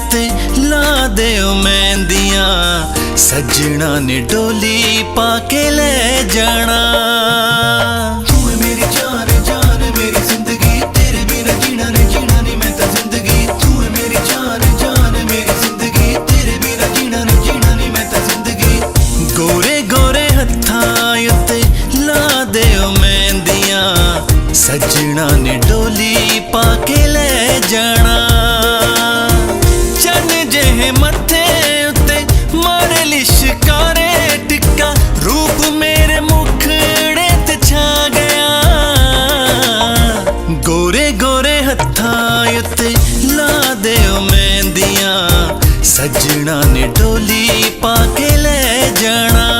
उत्ते ला देओ मेहंदियां, सजना ने डोली पाके ले जाना। तू है मेरी जान जान मेरी जिंदगी, तेरे बिना जीना नहीं जीना नहीं मैं तो जिंदगी। तू है मेरी जान जान मेरी जिंदगी, तेरे बिना जीना नहीं जीना नहीं मैं तो जिंदगी। गोरे गोरे हत्थां उत्ते ला देओ मेहंदियां, सजना ने डोली पाके ले जाना। चन जेहे मथे उत्ते मारे लिशकारे टिक्का, रूप मेरे मुखड़े ते छा गया। गोरे गोरे हत्थां उत्ते ला देओ मेहंदियां, सजना ने डोली पाके ले जाना।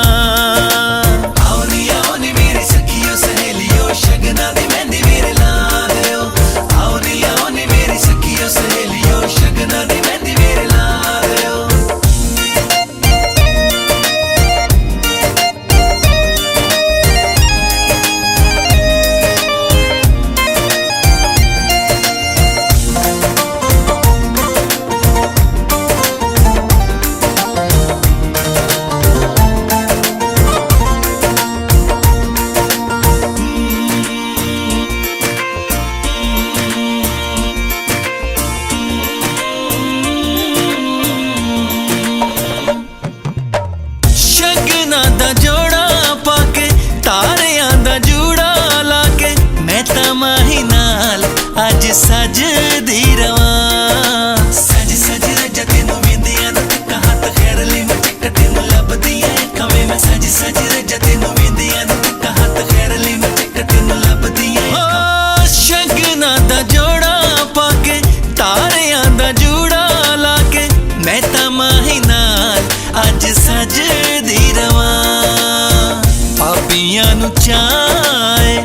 अज सजदी रवां, सज सज रजा तेनू वेंदियां दा टिक्का, हत्थ खैर ले मैं टिक्का तेनू लभदियां अखां वे। मैं सज सज रजा तेनू वेंदियां दा टिक्का, हत्थ खैर ले मैं टिक्का तेनू लभदियां अखां। शगना दा जोड़ा पाके तारियां दा जूड़ा लाके, मैं तां माही नाल अज सजदी रवां। पापियां नू चाहे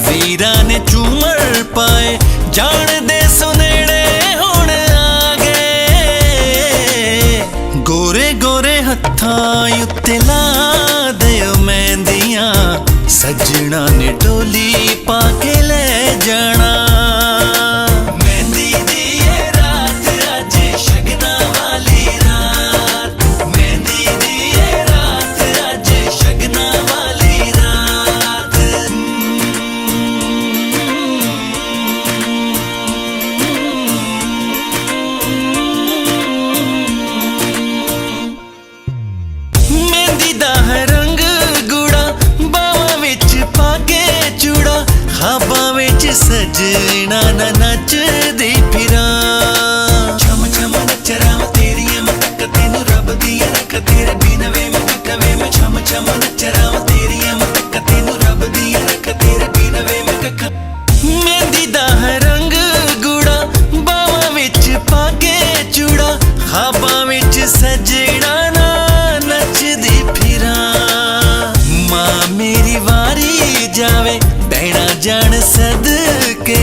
वीरां ने झूमर पाए, जान दे सुनेड़े हुण आ गए। गोरे गोरे हत्थां उत्ते ला देओ मेहंदियां, सजना ने डोली पाके ले जाना। मेहंदी दी ये रात अज शगना वाली रात, मेहंदी दी ये रात अज शगना वाली रात। मेहंदी दा है रंग गूड़ा, बावां विच पाके चूड़ा, खाबां विच सजना ना नचदी फिरां। छम छम नच रहा तेरियां मैं तक तेनू रब दियां रख, तेरे बिना वे मैं कक्का वे। मैं छम छम नच रहा तेरियां मैं तक तेनू रब दियां रख, तेरे बिना वे मैं कक्का। मेहंदी दा है रंग गूड़ा, बावां विच पाके चूड़ा, खाबां विच सजना ना नचदी फिरां। मां मेरी वारी जावे भैणा जान सदके,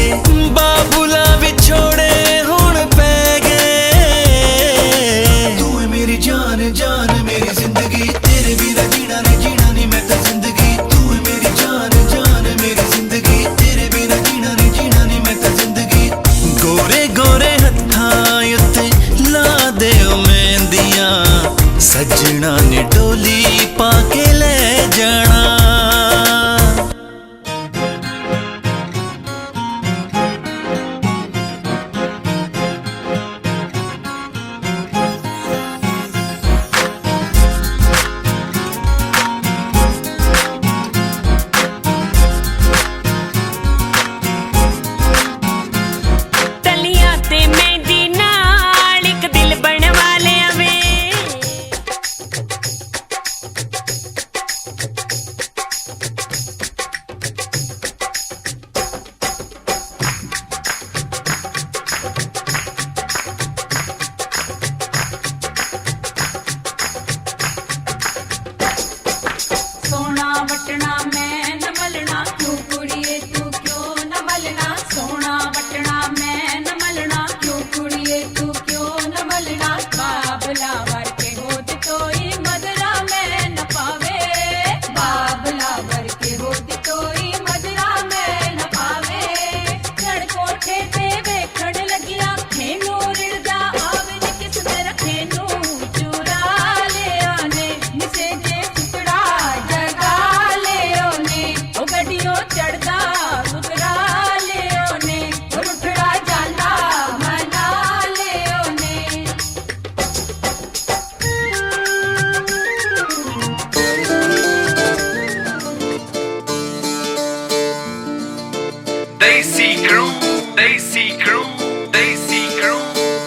Desi crew, Desi crew, Desi crew,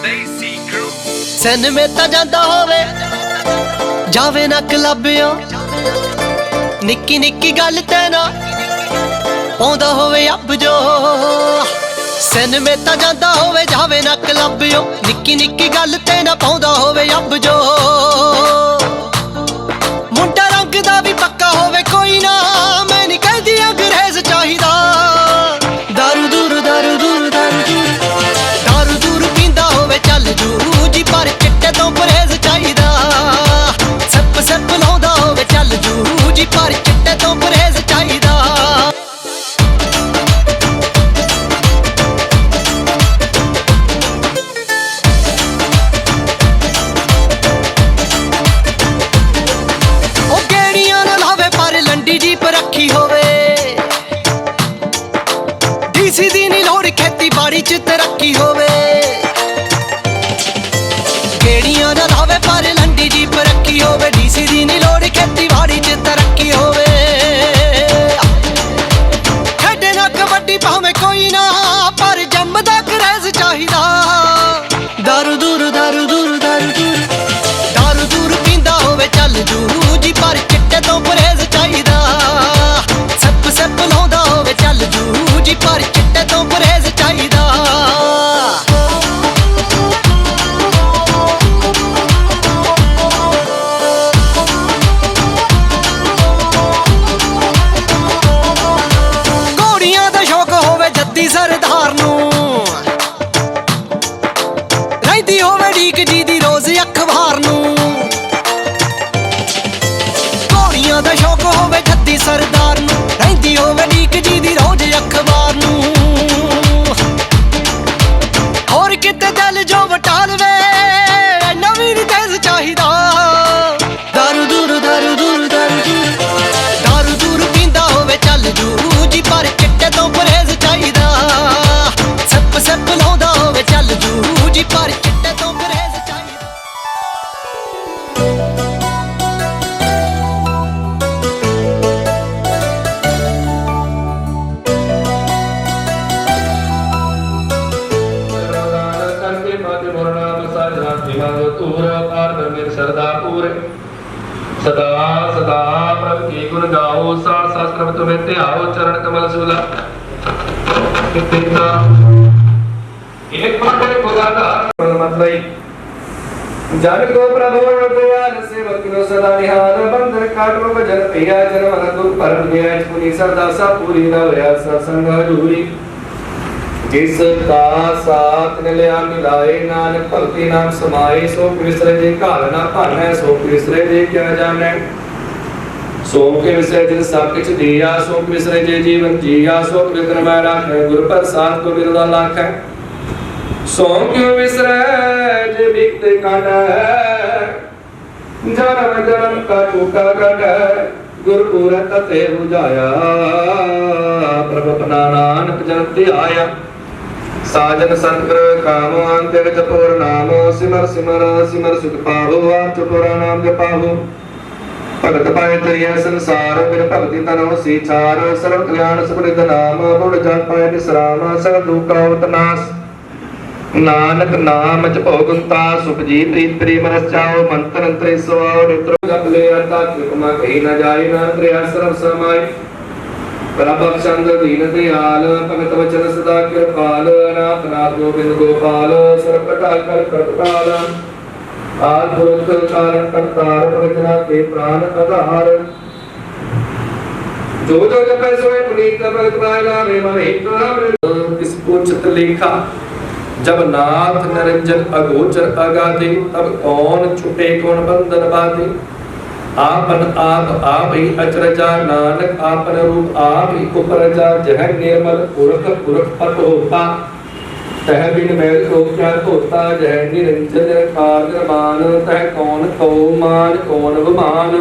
Desi crew. सिनेमे ता जांदा होवे जावे ना क्लबियों निक्की निक्की गल ते ना पाउंदा होवे अब जो सिनेमे ता जांदा होवे जावे ना क्लबियों निक्की निक्की गल ते ना पाउंदा होवे अब जो मुंडा रंग दा भी पक्का होवे कोई ना मैं नहीं कहदी अंग्रेज चाहिदा दारू दूर दारू दूर दारू दूर दारू दूर पींदा होवे चल जू जी पर चिट्टे तो परहेज चाहिदा सप सप लाउंदा होवे चल जू जी पर चिट्टे तो परहेज चाहिदा ओ गेड़ियां ना लावे पर लंडी जीप रखी होवे डीसी दी नी लोड़ खेती बाड़ी च तरक्की होवे गेड़ियां ना लावे पर लंडी जीप रखी होवे डीसी दी नी लोड़ खेती बाड़ी च तरक्की होवे खेडे ना कबड्डी भावें कोई ना पर जम्मदा क्रेज चाहिदा दारू दूर दारू दूर दारू दूर दारू दूर पींदा होवे चल जू जी पर चिट्टे तो परहेज चाहिदा सप सप लाउंदा होवे चल जू जी पर चिट्टे तो परहेज चाहिदा घोड़ियां दा शौक होवे जद्दी सरदार नूं रहिंदी होवे ढीक जी दी रोज अखबार नूं घोड़ियां दा शौक होवे जद्दी सरदार नूं रहिंदी होवे ढीक जी दी रोज अखबार नूं होर किते दिल जो वटाल वे नवीं नी तेज चाहिदा दारू दूर दारू दूर दारू दूर दारू दूर पींदा होवे चल जू जी पर चिट्टे तो परहेज चाहिदा सप सप लाउंदा होवे चल जू जी पर चिट्टे तो परहेज चाहिदा सदा सदा प्रभ की गुण गाओ सा शास्त्र तुम्हें ध्याओ चरण कमल सूला एक माटे खुदा का मतलई जन को प्रभु दयाल सेवक नो सदा निहार बंधन काट रो जन पिया जन मन दुख पर गया पुनी सरदा सा पूरी न होया सत्संग हजूरी जिस का साथ न लिया मिलाए नानक भक्ति नाम समाए सो विसरे जे घाल ना भानै सो विसरे जे क्या जाने सो के विसरे जिन सब किछ दिया सो विसरे जे जीवन जिया सो कृतन मैं राखे गुर प्रसाद को बिरदा लाखे सो क्यों विसरे जे बिकते काटे जन्म जन्म का टूका काटे गुर पूरत ते बुझाया प्रभु अपना नानक जन ते आया साजन संकर काम अंतर जपोर नाम सिमर सिमर सिमर सुख पावो आप पुरा नाम जपावो भगत पाए तरिया संसार बिन भक्ति तनो सीचार सर्व कल्याण सुकृत नाम बुढ़ जन पाए विश्राम सगल दुख का नाश नानक नाम जपो गुंता सुख जी प्रीत प्रेम रस चाओ मंत्र अंतरे सवाओ नित्र जप ले अता कृपा कहीं न जाए न त्रिया सर्व समाय प्रभ चंद्र दीन दयाल भगत वचन सदा कृपाल अनाथ नाथ गोविंद गोपाल सर्वकटा कर कृपाल आधुरत कारण करतार प्रजना के प्राण आधार जो जो जपै सोए पुनीत भगत पाएगा रे महेंद्र इस उचित लेखा जब नाथ निरंजन अगोचर अगाधे तब कौन छुटे कौन बंधन बाधे आपन आप ही अचरजा नानक आपन रूप आप ही उपरजा जह निर्मल पुरख पुरख पत होता तह बिन मैल को क्या होता जह निरंजन निरकार निर्माण तह कौन को मान कौन गुमान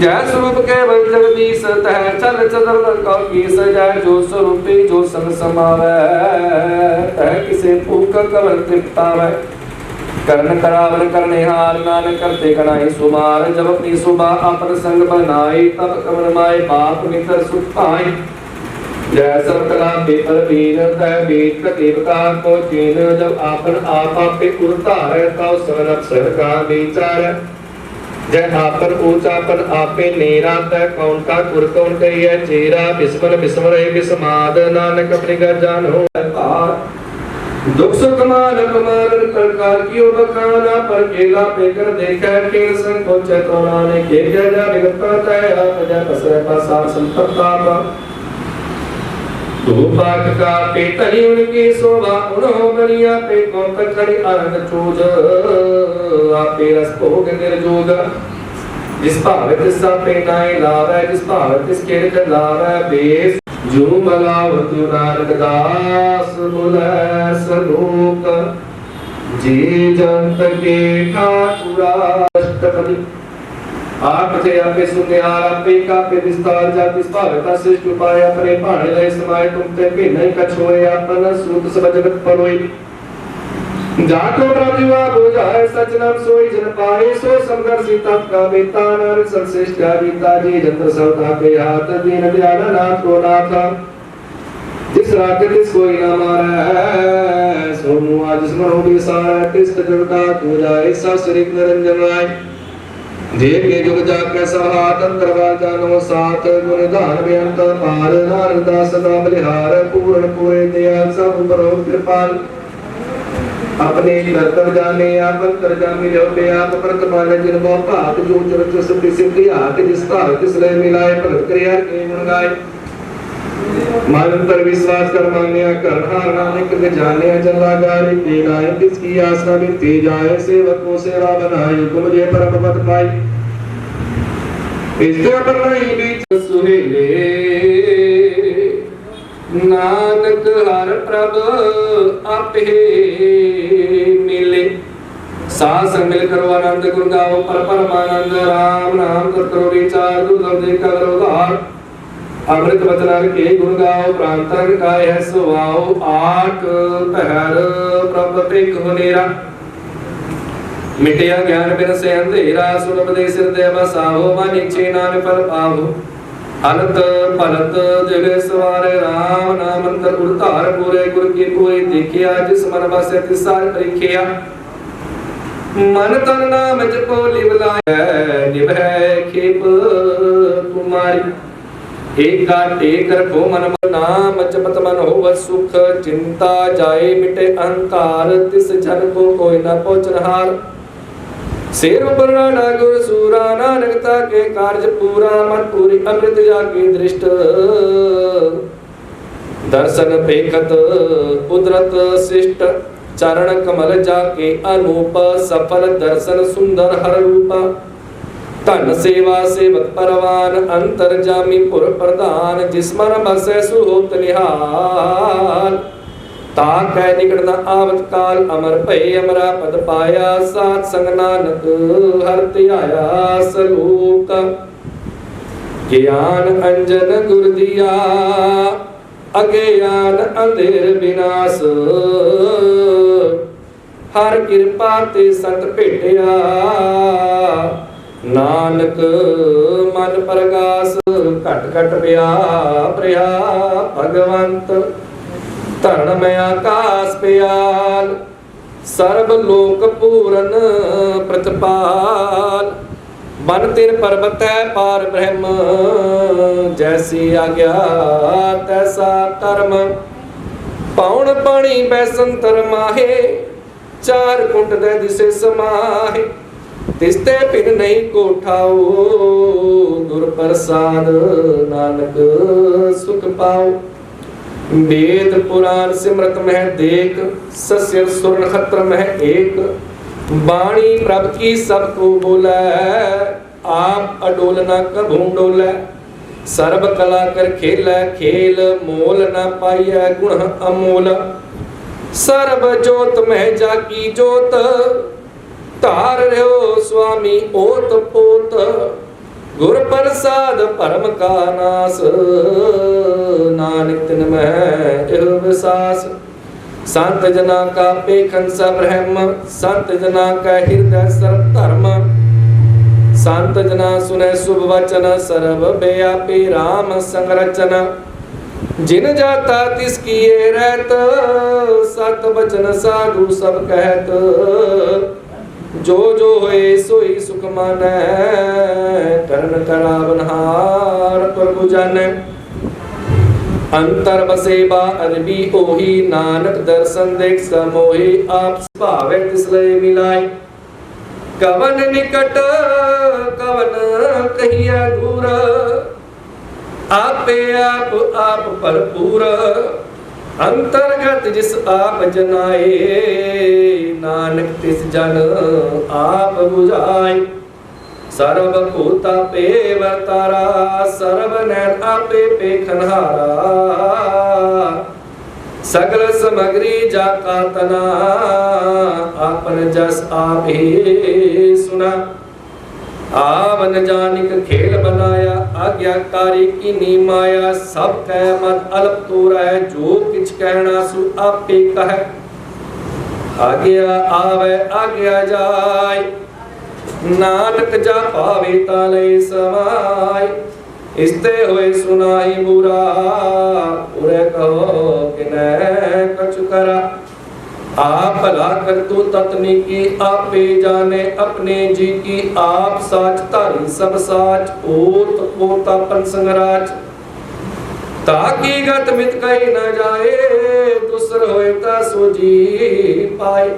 जय स्वरूप केवल जगदीश तह चल चदर का कीस जय जो स्वरूपी जो संग समावै तह किसे फूक कवर तृप्तावै कर्ण करावन करने हार नानक करते कनाई सुमार जब अपनी सुबह अपन संग बनाई तब कमर माए बाप मित्र सुख पाई जय सब कला पेपर वीर तय बीत देवता को चीन जब आपन आप आपे उतार तौ सवन अक्षर का विचार जय आपन ऊंचापन आपे नीरा तय कौन का कुर कौन कहिए चेरा बिस्मर बिस्मर बिस्माद नानक अपने घर जान हो पार दुख सुख मान कमान प्रकार की बखाना पर केला पेकर देखा केल संकोच तोड़ा ने के जा विगत तय आप जा पसर पासा संपत्ता पाक का पेतरी उनकी शोभा उन्हों बनिया पे कौन खड़ी आनंद चूज आपे रस भोग निर्जोग जिस भाव तिस्सा पे नाय लावे जिस भाव तिस खेल कर लावे बेस जो मलावत नानक दास बुलै सलोक जी जंत के ठाकुरा अष्टपदी आप थे आपे सुनिहार आपे कापे विस्तार जाति स्पारता सृष्ट उपाय अपने भाणे लय समाय तुम ते भी नहीं कछोए आपन सूत सब जगत परोई जातो प्रभुआ बुझाए सच नाम सोई जन पाए सो समगर सीता का बेता नर सर्वश्रेष्ठ गीता जी जंत्र सौदा के हाथ दीन दयाल नाथ को नाथ जिस रात तिस कोई न मारै सो मुआ जिस मनो विसार तिस जगता पूजाए सब श्री निरंजन राय देव के जुग जाके सहात अंतरवाल जानो साथ गुण दान बेअंत पार नारद दास नाम बलिहार पूर्ण पूरे दयाल सब बरो कृपाल अपने कर्तव्य जाने आप अंतर जाने जो पे आप वर्तमान जिन मोह भात जो चरच सिद्धि सिद्धि हाथ जिस भाव तिस लय मिलाए भगत क्रिया के गुण गाए मानंतर विश्वास कर मान्या करहार नानक के जाने जला गारी के नाय किसकी आशा में ते जाए सेवक को सेवा बनाए तुम जे परम पद पाई इसके पर नहीं बीच सुहेले नानक हर प्रभ आपे मिले सास मिल करो आनंद गुण गाओ पर परमानंद राम नाम करो विचार दुर्लभ देखा करो उधार अमृत वचन के गुण गाओ प्रांतर काय है सुवाओ आठ पहर प्रभ पिक हुनेरा मिटिया ज्ञान बिन से अंधेरा सुन उपदेश हृदय बसाओ मन इच्छे नाम पर पाओ अलत पलत जगह सवार राम नाम अंतर उड़तार पूरे गुर की पूरी देखिया जिस मन बसे तिस सार परिखिया मन तन नाम जपो लिवलाय निभै खेप कुमारी एक टेक रखो मन नाम जपत मन हो सुख चिंता जाए मिटे अहंकार तिस जन को कोई न पहुंचनहार शेर बरना गुर सूरा नानकता के कार्य पूरा मन पूरी अमृत जाके दृष्ट दर्शन पेखत उदरत शिष्ट चरण कमल जाके अनूप सफल दर्शन सुंदर हर रूप धन सेवा सेवक परवान अंतर जामी पुर प्रधान जिसमन बसै सुहोत निहाल ताकै निकट न आवत काल अमर भय अमरा पद पाया सात संग नानक हर त्याया सलोक ज्ञान अंजन गुर दिया अज्ञान अंधेर विनाश हर कृपा ते संत भेटिया नानक मन प्रगास घट घट प्रिया भगवंत धरण में आकाश प्याल सर्व लोक पूरन प्रतिपाल बन तिर पर्वत है पार ब्रह्म जैसी आज्ञा तैसा कर्म पौन पानी बैसंतर माहे चार कुंट दे दिसे समाहे तिस्ते पिन नहीं कोठाओ गुर प्रसाद नानक सुख पाओ वेद पुराण सिमरत में देख सस्य सुर नक्षत्र में एक वाणी प्रभ की सबको बोले आप अडोल न कभू डोले सर्व कला कर खेल खेल मोल न पाइय गुण अमोल सर्व जोत में जाकी जोत तार रहो स्वामी ओत पोत गुर प्रसाद परम का नास नानक तिन में विश्वास संत जना का पेखन सब ब्रह्म संत जना का हृदय सर्व धर्म संत जना सुने शुभ वचन सर्व व्यापी राम संग रचन जिन जाता तिसकी रहत, सत बचन साधु सब कहत। जो जो होए सोई सुख मानै, करन करावनहार प्रभु जानै। अंतर बसे बा अदबी ओही, नानक दर्शन देख समोही। आप भावे तिसलय मिलाय, कवन निकट कवन कहिया दूर। आपे आप आप भरपूर, अंतर्गत जिस आप जनाए। नानक तिस जन आप बुझाए। सर्व भूता पे वर्तारा, सर्व नैन आपे पेखनहारा। सगल समग्री जाका तना, आपन जस आप ही सुना। आवन जानिक खेल बनाया, आज्ञाकारी की नी माया। सब कह मत अल्प तोरा है, जो किछ कहना सु आपे कह। आज्ञा आवे आज्ञा जाय, नानक जा पावे ताले समाय। इसते होए सुनाई बुरा, उरे कहो किनै कछु करा। आप भला कर तू ततनी की, आपे जाने अपने जी की। आप साच धारी सब साच, ओत पोतापन संगराज। ताकि गत मित कही न जाए, दूसर होए ता सो जी पाए।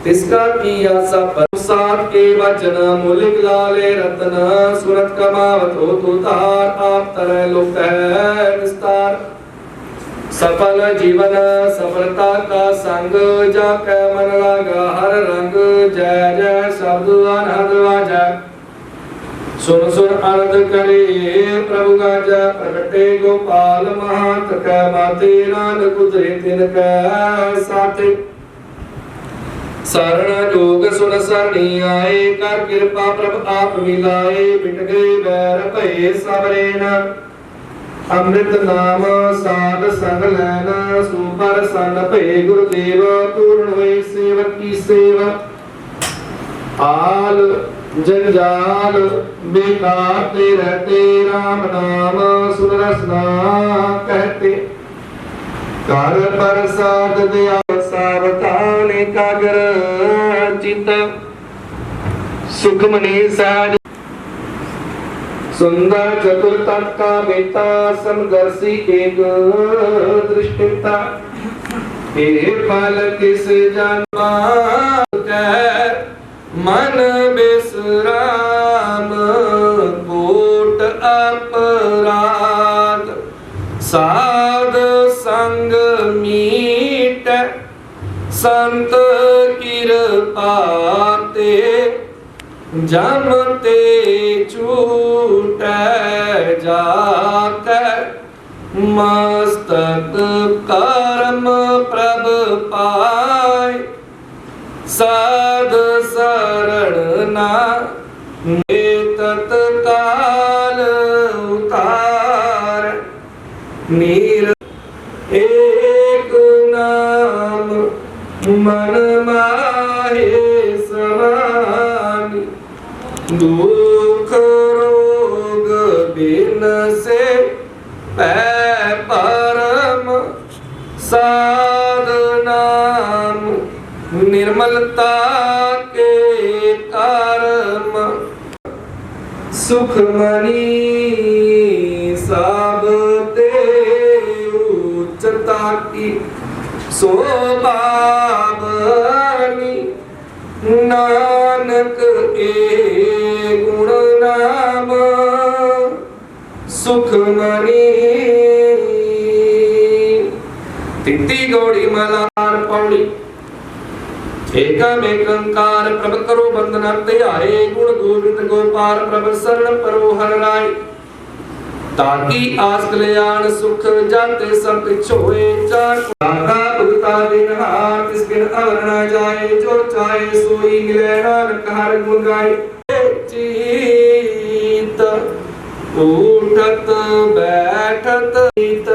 तिसका किया सब साथ के वचन, मूलिक लाले रतन। सुरत कमावत हो तू तार, आप तरह लोक है विस्तार। सफल जीवन सफलता का संग, जाके मन लागा हर रंग। जय जय शब्द अनहद वाजै, सुन सुन आनंद करे प्रभु गाजा। प्रगटे गोपाल महंत कै माते, नानक उतरे तिन कै साथे। शरण जोग सुन सरणी आए, कर कृपा प्रभ आप मिलाए। मिट गए बैर भये सबरे न, अमृत नाम साध संग लैन। सुपर सन भय गुरुदेव, पूर्ण हुए सेवक की सेवा। आल जंजाल बेकार ते रहते, राम नाम सुन रसना कहते। कर प्रसाद दया सावधान, एकाग्र चित सुखमणि सहज। सुंदर चतुर तट का बेटा, समदर्शी एक दृष्टिता। हे फल किस जन्मा कह, मन विश्राम कोट अपराध। साध संग मीट, संत कृपा ते। जमते छूट जाकर, मस्तक कर्म प्रभ पाय। साध शरण ना तत्काल उतार। नीर एक नाम मन माहे समानी। दुख रोग बिन से पै परम, साध नाम निर्मलता के कर्म। सुखमणि सब ते उच्चता की शोभावनी। नानक ए गुण नाम सुखमणि। तिती गौड़ी मलार पौड़ी। एकम एकंकार प्रभ करो बंदना त्यारे। गुण गोविंद गोपाल प्रभ शरण परो हर राय। ताकि आस कल्याण सुख जाते सब कुछ होए। चार दाता उगता दिन हार, तिस बिन अवर न जाए। जो चाहे सोई मिले, नानक हर गुण गाए। चीत उठत बैठत इत।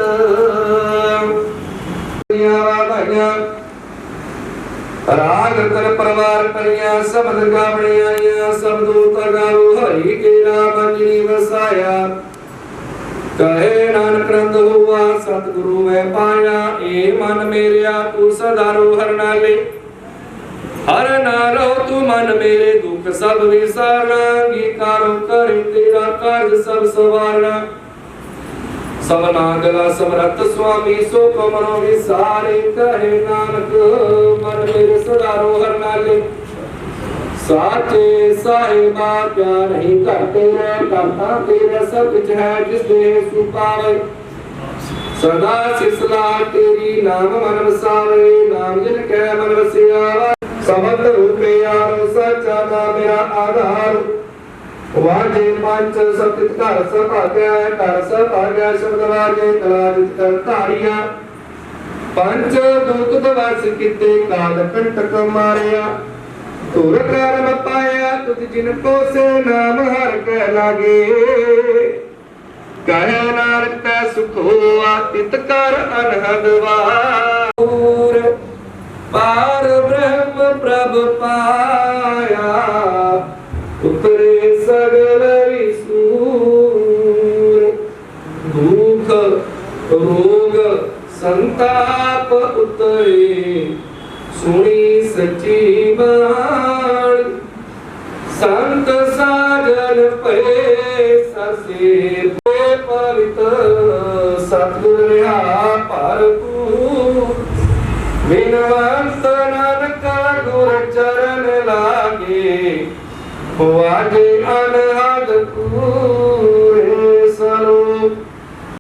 राग रतन परवार परिया, शब्द गावणिया। शब्दों गाओ हरि के नाम अंजनी वसाया। कहे नानक नंद हुआ सतगुरु मैं पाया, ए मन मेरिया तू सदा रो हर नाले। हर नालो तू मन मेरे दुख सब विसारना, गीकारो करे तेरा कार्य सब सवारना। सबना गला समरथ स्वामी सो कमरो विसारे, कहे नानक मन मेरे सदा रो हर नाले। साचे साहिबा क्या नहीं करते रे, करता तेरा सब कुछ है जिस देह सुपावे। सदा सिसला तेरी नाम मन वसावे, नाम जिन के मन वसिया। समत रूपे यारो सच्चा नाम मेरा आधार। वाजे पंच सतित कर सभाग्या, कर सभाग्या शब्द वाजे कलाजित कर तारिया। पंच दूत दवस किते काल कंटक मारिया। तुर कर्म पाया तुझ जिनको से नाम हर कह लागे। कह नानक कै सुख हुआ तित कर अनहद वार। पार ब्रह्म प्रभ पाया, उतरे सगल विसूर। दुख रोग संताप उतरे, सुनी सची बाण। संत साजन पे ससे पवित्र, सतगुर रहा भरपूर। बिनवंत नानक गुर चरण लागे, वाजे अनहद पूरे सरोप।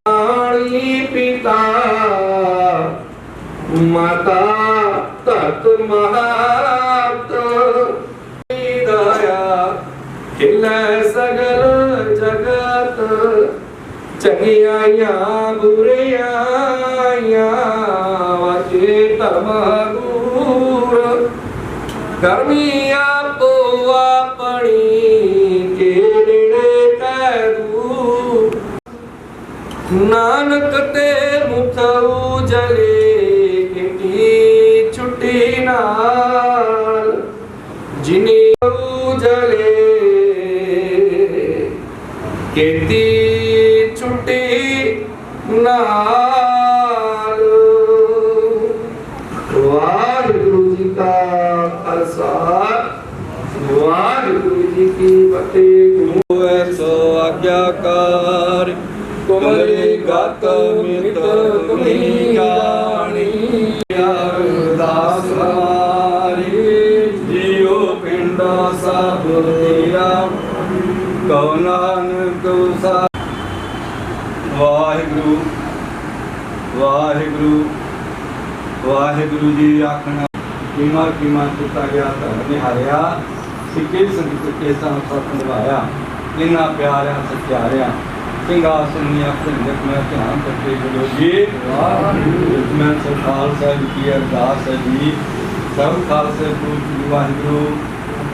पाणी पिता माता तत महत, दया खिलै सगल जगत। चंगियाइया बुरियाइया वाचे धर्म दूर। कर्मी आपो अपनी के नेड़े कै दूर। नानक ते मुख उजले, छुट्टी नाल जिनी उजले। केती छुट्टी नाल। वाहिगुरु जी का खालसा, वाहिगुरु जी की फतेह। ऐसो आज्ञाकार कुमरी गत मित तुम्ही गाणी। अरदास हमारी जियो पिंडा सब तेरा, कहो नानक सा। वाहिगुरु वाहिगुरु वाहिगुरु जी आखना। कीमा कीमा किता गया धर्म निहारिया, सिक्के संगीत के साथ साथ निभाया। इन्ना प्यारा सत्यारिया, सिंहासन जग में ध्यान करके बोलो जी। मैं सब खालसा जी की अरदास है जी। सब खालसे पूछ वाहिगुरु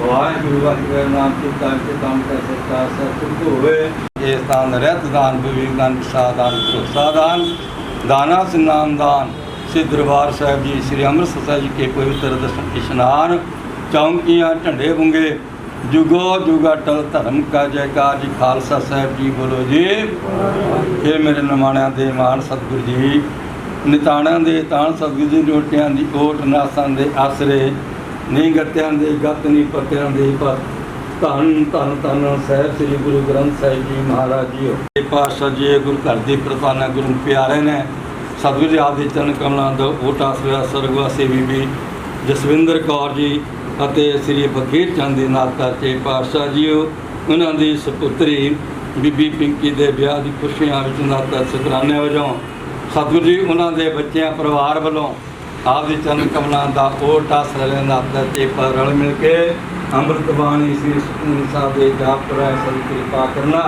वाहिगुरु वाहिगुरु नाम किता के काम कर सकता है सुख होवे। ये दान रहत दान विवेक दान प्रसाद दान भरोसा दान, दाना से नाम दान। श्री दरबार साहिब जी श्री अमृतसर साहिब जी के पवित्र दर्शन इशनान। चौंकियाँ झंडे बुंगे, जुगो जुगा टल धर्म का जयकार जी। खालसा साहिब जी बोलो जी। ये मेरे नमाणिया दे मान सतगुरु जी, निताणिया दे ताण सतगुरु जी। रोटियां दी ओट नासां दे आसरे, नी गत्तियां दे गत नी पत्तियां दे पर। धन धन धन साहिब श्री गुरु ग्रंथ साहिब जी महाराज जी। ये पातशाह जी गुरु घर दी प्रधाना गुरु प्यारे ने। सतगुरु जी आप दी चरण कमलां दा ओट आसरा स्वर्गवासी बीबी जसविंदर कौर जी ਅਤੇ ਸ੍ਰੀ ਫਕੀਰ ਚੰਦ ਦੀ ਨਾਤਾ ਕੇ ਪਾਤਸ਼ਾਹ ਜੀਓ। ਉਹਨਾਂ ਦੀ ਸੁਪੁੱਤਰੀ ਬੀਬੀ ਪਿੰਕੀ ਦੇ ਵਿਆਹ ਦੀ ਖੁਸ਼ੀਆਂ ਵਿੱਚ ਨਾਤਾ ਸ਼ੁਕਰਾਨੇ ਵਜੋਂ ਸਤਿਗੁਰੂ ਜੀ ਉਹਨਾਂ ਦੇ ਬੱਚਿਆਂ ਪਰਿਵਾਰ ਵੱਲੋਂ ਆਪ ਦੀ ਚਰਨ ਕਮਲਾਂ ਦਾ ਓਟ ਆਸਰਾ ਲੈ ਨਾਤਾ ਤੇ ਪਰ ਰਲ ਮਿਲ ਕੇ ਅੰਮ੍ਰਿਤ ਬਾਣੀ ਸ੍ਰੀ ਸੁਖਮਨੀ ਸਾਹਿਬ ਦੇ ਜਾਪ ਕਰਾਏ। ਸਭ ਕਿਰਪਾ ਕਰਨਾ,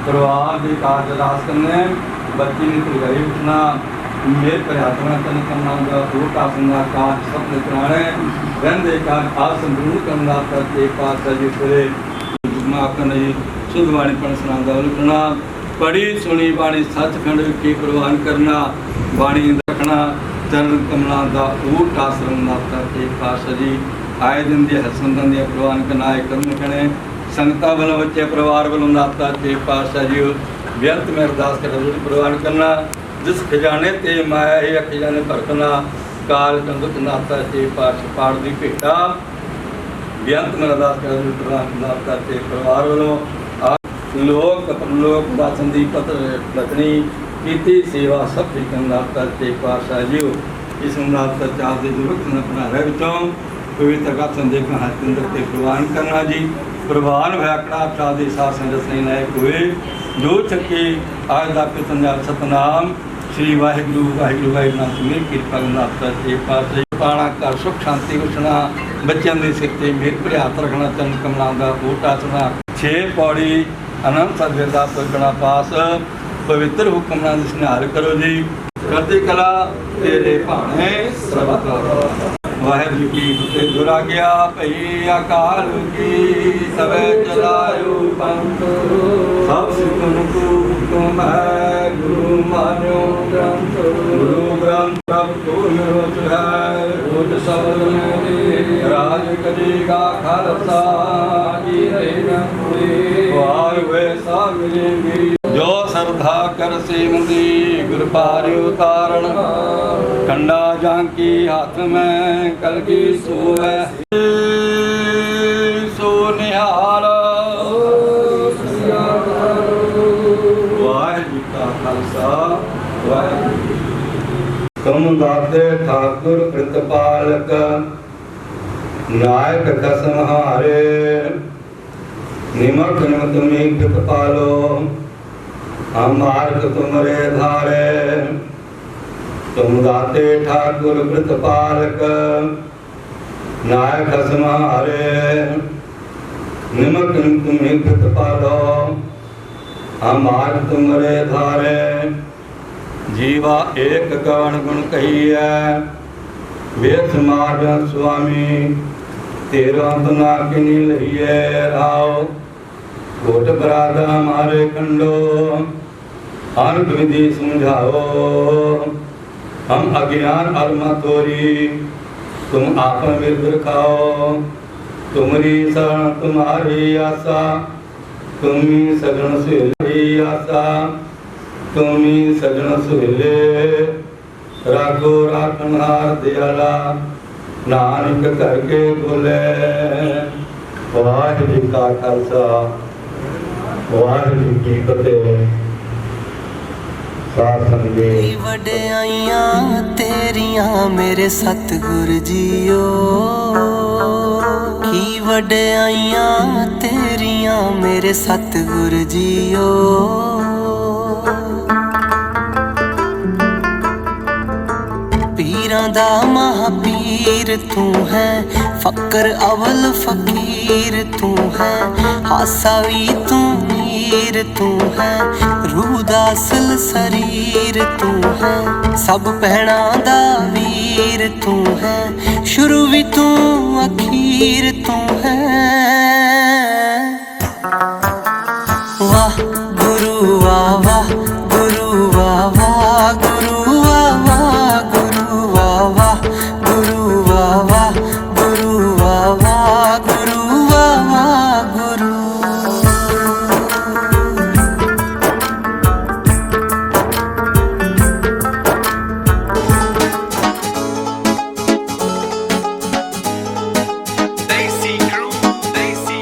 ਪਰਿਵਾਰ ਦੇ ਕਾਰਜ ਰਾਸ ਕਰਨੇ, ਬੱਚੀ ਨੂੰ ਭੁਲਾਈ ਉਠਣਾ। मेरे प्रार्थना तन करना ऊट आसना काज सपने कराने रहंदे काज आप संपूर्ण करना करते पास जी फिरे माखन जी शुद्ध वाणी पण सुनांदा उलटना। पढ़ी सुनी बाणी सचखंड की प्रवान करना, बाणी रखना चरण कमलों का ऊट आश्रम नाता के पास जी। आए दिन दी हसनदां दी प्रवान करना आए कर्म करने संगतां वालों बच्चे परिवार वालों नाता के पास जी। व्यर्थ में अरदास कर प्रवान करना। ਜਿਸ ਖਜ਼ਾਨੇ ਤੇ ਮਾਇਆ ਇਹ ਖਜ਼ਾਨੇ ਭਰਤਨਾ ਕਾਲ ਚੰਦੁਕ ਨਾਤਾ ਤੇ ਪਾੜ ਦੀ ਭੇਟਾ ਬੇਅੰਤ ਮਰਦਾਸ ਕਰਨ ਪ੍ਰਦਾਨ ਨਾਮ ਕਰਤੇ ਪਰਿਵਾਰ ਵੱਲੋਂ ਲੋਕ ਪਰਲੋਕ ਵਾਸਨ ਦੀ ਪਤਨੀ ਕੀਤੀ ਸੇਵਾ ਸਭ ਠੀਕ ਨਾਮ ਕਰਤੇ ਪਾਸ਼ਾ ਜੀਓ ਇਸ ਨਾਮ ਦਾ ਚਾਹ ਦੇ ਦੁਰਖ ਨਾ ਬਣਾਵੇ ਵਿੱਚੋਂ ਪਵਿੱਤਰ ਕਾ ਸੰਦੇਸ਼ ਹਰਿੰਦਰ ਤੇ ਪ੍ਰਵਾਨ ਕਰਨਾ ਜੀ ਪ੍ਰਵਾਨ ਹੋਇਆ ਕੜਾ ਚਾਹ ਦੇ ਸਾਸਨ ਰਸਨੇ ਨਾਇਕ ਹੋਏ ਜੋ ਚੱਕੇ ਆਜ ਦਾ ਪਿਤੰਜਾ ਸਤਨਾਮ श्री वाहिगुरु वाहिगुरु वाहिगुरु नाम सुमेर कृपा नाथ ते पास पाना घर सुख शांति उछना बच्चों के सिर से मेर भरे हाथ रखना चंद कमलों का ऊट आसना 6 पौड़ी अनंत सदवेदा पुगना पास पवित्र हुक्मना निहार करो जी करते कला तेरे भाने सबत वाहिगुरु की फतेह दुरा गया भई अकाल की सवे चलायो पंथ सब सिखन को हुक्म है गुरु मान्यो ग्रंथ गुरु ग्रंथ सब तो निरोध है रोज सब राज करेगा खालसा की रहेगा वार वैसा मिलेंगी जो श्रद्धा कर से मुंदी गुर पार उतारण कंडा झांकी हाथ में कल की सोए सो निहाल वाहिगुरु का खालसा वाहिगुरु तुम दाते ठाकुर कृतपालक नायक कसम हारे निमक निम तुम्हें कृतपालो हम मार्ग तुमरे धारे तुम दाते ठाकुर कृतपालक नायक कसम हारे निमक निम तुम्हें कृतपालो हम मार्ग तुमरे धारे जीवा एक कवण गुण कही है वेद मार्ग स्वामी तेरा अंतना किनी लहिए राव कोट बरादा हमारे कंडो अंत विधि समझाओ हम अज्ञान अर्मा तोरी तुम आप विरद खाओ तुम्हारी शरण तुम्हारी आशा तुम्ही सजन सुहेली आशा तुम्ही सजन सुहेले राखो राखनहार दयाला नानक करके बोले वाहिगुरु का खालसा वाहिगुरु की फतेह साथ संगे वड्याइयां तेरियां मेरे सतगुर जीओ की वड्याइयां तेरियां मेरे सतगुर जीओ पीरां दा महापीर तू है फकर अवल फकीर तू है हासा भी तू मीर तू है रूह दा असल शरीर तू है सब भैणां दा वीर तू है शुरू भी तू अखीर तू है वाह गुरु वाह वाह गुरु वाह वाह गुरु वाह वाह गुरु वाह वाह गुरु वाह वाह गुरु वाह वाह गुरु वाह वाह गुरु Desi crew, Desi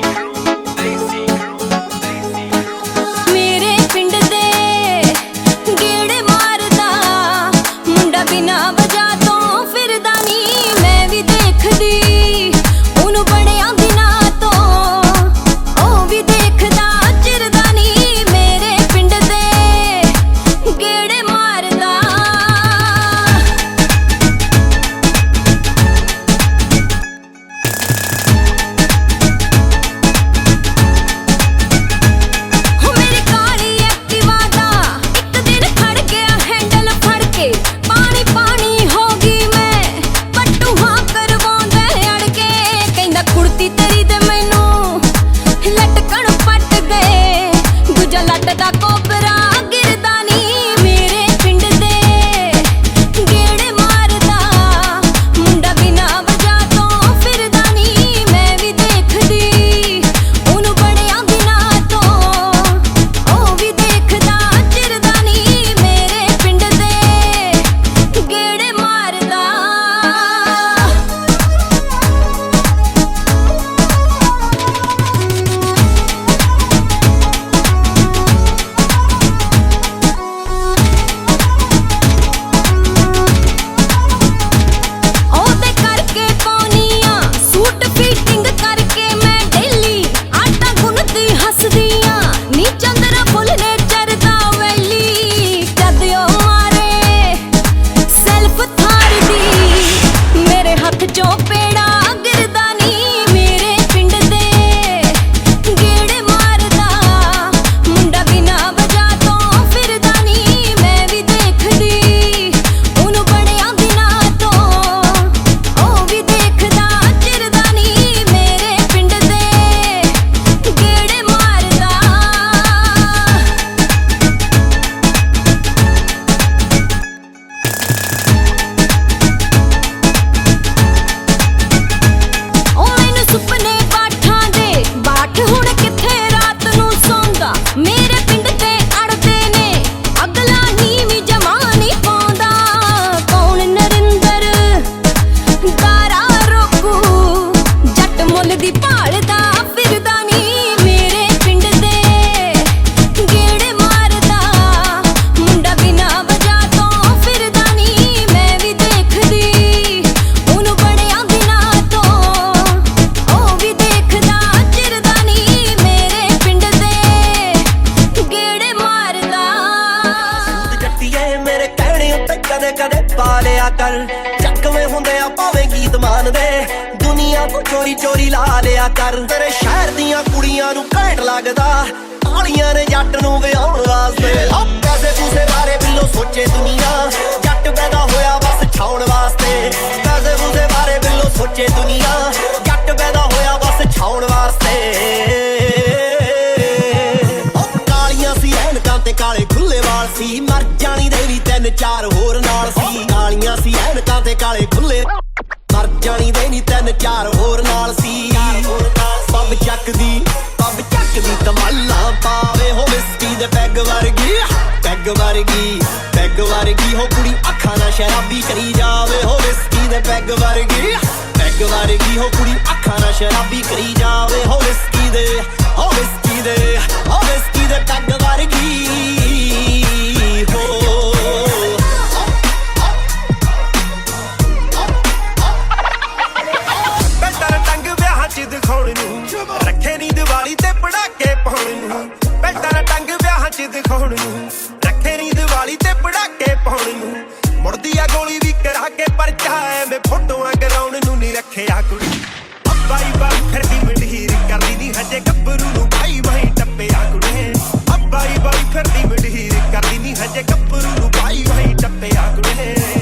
ਕੁੜੀਏ ਮੇਰੇ ਕਹਿਣੇ ਉੱਤੇ ਕਦੇ ਕਦੇ ਪਾ ਲਿਆ ਕਰ ਚੱਕਵੇਂ ਹੁੰਦੇ ਆ ਭਾਵੇਂ ਗੀਤ ਮਾਨਦੇ ਦੁਨੀਆ ਤੋਂ ਚੋਰੀ ਚੋਰੀ ਲਾ ਲਿਆ ਕਰ ਤੇਰੇ ਸ਼ਹਿਰ ਦੀਆਂ ਕੁੜੀਆਂ ਨੂੰ ਘੈਂਟ ਲੱਗਦਾ ਤਾਲੀਆਂ ਨੇ ਜੱਟ ਨੂੰ ਵਿਆਹਣ ਵਾਸਤੇ ਪੈਸੇ ਪੂਸੇ ਬਾਰੇ ਬਿੱਲੋ ਸੋਚੇ ਦੁਨੀਆ ਜੱਟ ਪੈਦਾ ਹੋਇਆ ਬਸ ਛਾਉਣ ਵਾਸਤੇ ਪੈਸੇ ਪੂਸੇ ਬਾਰੇ ਬਿੱਲੋ ਸੋਚੇ ਦੁਨੀਆ ਜੱਟ ਪੈਦਾ ਹੋਇਆ ਬਸ ਛਾਉਣ ਵਾਸਤੇ ਕਾਲੀਆਂ ਸੀ ਐਨਕਾਂ ਤੇ ਕਾਲੇ ਖੁੱਲੇ ਵਾਲ ਸੀ ਮਰ ਜਾਣੀ ਦੇ ਵੀ 3-4 ਹੋਰ ਨਾਲ ਸੀ ਕਾਲੀਆਂ ਸੀ ਐਨਕਾਂ ਤੇ ਕਾਲੇ ਖੁੱਲੇ ਮਰ ਜਾਣੀ ਦੇ ਨੀ 3-4 ਹੋਰ ਨਾਲ ਸੀ ਪੱਬ ਚੱਕਦੀ ਤਮਾਲਾ ਪਾਵੇ ਹੋ ਵਿਸਕੀ ਦੇ ਪੈਗ ਵਰਗੀ ਹੋ ਕੁੜੀ ਅੱਖਾਂ ਨਾਲ ਸ਼ਰਾਬੀ ਕਰੀ ਜਾਵੇ ਹੋ ਵਿਸਕੀ ਦੇ ਪੈਗ ਵਰਗੀ ਹੋ ਕੁੜੀ ਅੱਖਾਂ ਨਾਲ ਸ਼ਰਾਬੀ ਕਰੀ ਜਾਵੇ ਹੋ ਵਿਸਕੀ ਦੇ ਪੈਗ ਵਰਗੀ ਹੋ ਬੈਟਰ ਟੰਗ ਵਿਆਹਾਂ 'ਚ ਦਿਖਾਉਣ ਨੂੰ ਰੱਖੇ ਨੀ ਦੀਵਾਲੀ ਤੇ ਪੜਾਕੇ ਪਾਉਣ ਨੂੰ ਬੈਟਰ ਟੰਗ ਵਿਆਹਾਂ 'ਚ ਦਿਖਾਉਣ ਨੂੰ ਰੱਖੇ ਨੀ ਦੀਵਾਲੀ ਤੇ ਪੜਾਕੇ ਪਾਉਣ ਨੂੰ ਮੁੜਦੀ ਆ ਗੋਲੀ ਵੀ ਕਰਾ ਕੇ ਪਰਚਾ ਐਵੇਂ ਫੋਟੋਆਂ ਕਰਾਉਣ ਨੂੰ ਨਹੀਂ ਰੱਖਿਆ ਕੁੜੀ ਬਾਈ ਫਿਰਦੀ ਮੰਡੀਰ ਕਰਦੀ ਨੀ ਹਜੇ ਗੱਭਰੂ ਨੂੰ ਬਾਈ ਟੱਪਿਆ ਕੁੜੇ ਬਾਈ ਫਿਰਦੀ ਮੰਡੀਰ ਕਰਦੀ ਨੀ ਹਜੇ ਗੱਭਰੂ ਨੂੰ ਬਾਈ ਟੱਪਿਆ ਕੁੜੇ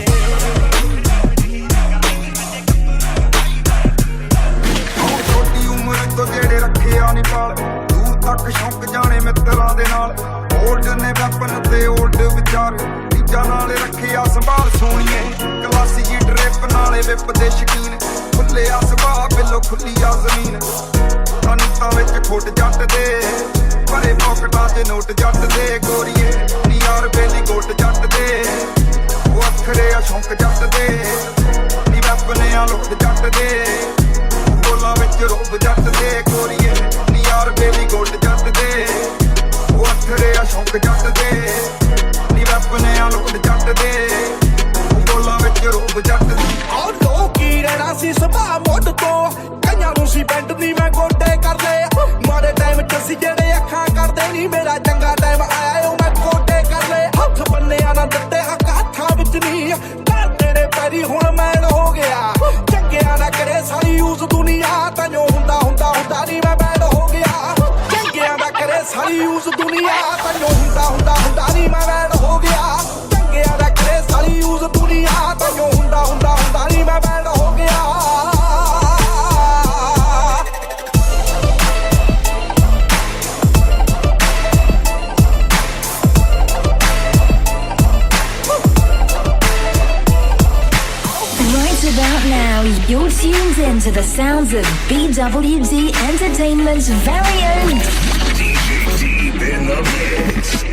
ਜਿਹੜੇ ਰੱਖਿਆ ਨੀ ਪਾਲ ਦੂਰ ਤੱਕ ਸ਼ੌਂਕ ਜਾਣੇ ਮਿੱਤਰਾਂ ਦੇ ਨਾਲ ਓਲਡ ਨੇ ਵੈਪਨ ਤੇ ਓਲਡ ਵਿਚਾਰ ਤੀਜਾ ਨਾਲੇ ਰੱਖਿਆ ਸੰਭਾਲ ਸੋਣੀਏ ਕਲਾਸੀ ਜੀ ਡ੍ਰਿਪ ਨਾਲੇ ਵਿਪ ਦੇ ਸ਼ਕੀਨ ਖੁੱਲਿਆ ਸੁਭਾਅ ਬਿੱਲੋ ਖੁੱਲੀਆ ਜ਼ਮੀਨ ਤਾਂ ਵਿੱਚ ਖੁੱਟ ਜੱਟ ਦੇ ਭਰੇ ਪੌਕਟਾਂ 'ਚ ਨੋਟ ਜੱਟ ਦੇ ਗੋਰੀਏ ਨੀ ਯਾਰ ਬੇਲੀ ਗੋਟ ਜੱਟ ਦੇ ਉਹ ਅੱਖਰੇ ਆ ਸ਼ੌਂਕ ਜੱਟ ਦੇ ਨੀ ਵੈਪਨ ਆ ਲੁੱਟ ਜੱਟ ਦੇ ਬੋਲਾਂ ਵਿੱਚ ਰੋਬ ਜੱਟ ਦੇ ਗੋਰੀਏ ਨੀ ਯਾਰ ਬੇਲੀ ਗੋਲਡ ਜੱਟ ਦੇ ਉਹ ਅੱਖਰੇ ਆ ਸ਼ੌਂਕ ਜੱਟ ਦੇ ਨੀ ਵੈਪਨ ਆ ਲੁੱਟ ਜੱਟ ਦੇ ਬੋਲਾਂ ਵਿੱਚ ਰੋਬ ਜੱਟ ਦੇ ਆਹ ਲੋਕੀ ਰਹਿਣਾ ਸੀ ਸੁਭਾਅ ਮੁੱਢ ਤੋਂ ਕਈਆਂ ਨੂੰ ਸੀ ਬੈਂਡ ਦੀ ਮੈਂ ਗੋਡੇ ਕਰਦੇ ਮਾੜੇ ਟਾਈਮ 'ਚ ਸੀ ਜਿਹੜੇ ਅੱਖਾਂ ਕਰਦੇ ਨੀ ਮੇਰਾ ਚੰਗਾ ਟਾਈਮ ਆਇਆ ਉਹ ਮੈਂ ਗੋਡੇ ਕਰ ਲਏ ਹੱਥ ਬੰਨਿਆ ਨਾ ਦਿੱਤੇ ਹੱਥਾਂ ਵਿੱਚ ਨੀ ਘਰ ਤੇਰੇ ਪੈਰੀ ਹੁਣ ਮੈਨ ਹੋ ਗਿਆ ਚੰਗਿਆਂ ਨਾ ਕਰੇ ਸਾਰੀ ਯੂਜ਼ ਦੁਨੀਆ ਤੈਨੂੰ ਹੁੰਦਾ ਨੀ ਮੈਂ ਬੈਡ ਹੋ ਗਿਆ ਚੰਗਿਆਂ ਦਾ ਕਰੇ ਸਾਰੀ ਯੂਜ਼ ਦੁਨੀਆ ਤੈਨੂੰ ਹੁੰਦਾ ਨੀ ਮੈਂ ਬੈਡ ਹੋ ਗਿਆ ਚੰਗਿਆਂ ਦਾ ਕਰੇ ਸਾਰੀ ਯੂਜ਼ ਦੁਨੀਆ ਤੈਨੂੰ ਹੁੰਦਾ ਨੀ ਮੈਂ ਬੈਡ ਹੋ ਗਿਆ About now, you're tuned in to the sounds of BWD Entertainment's very own DJ Deep in the mix.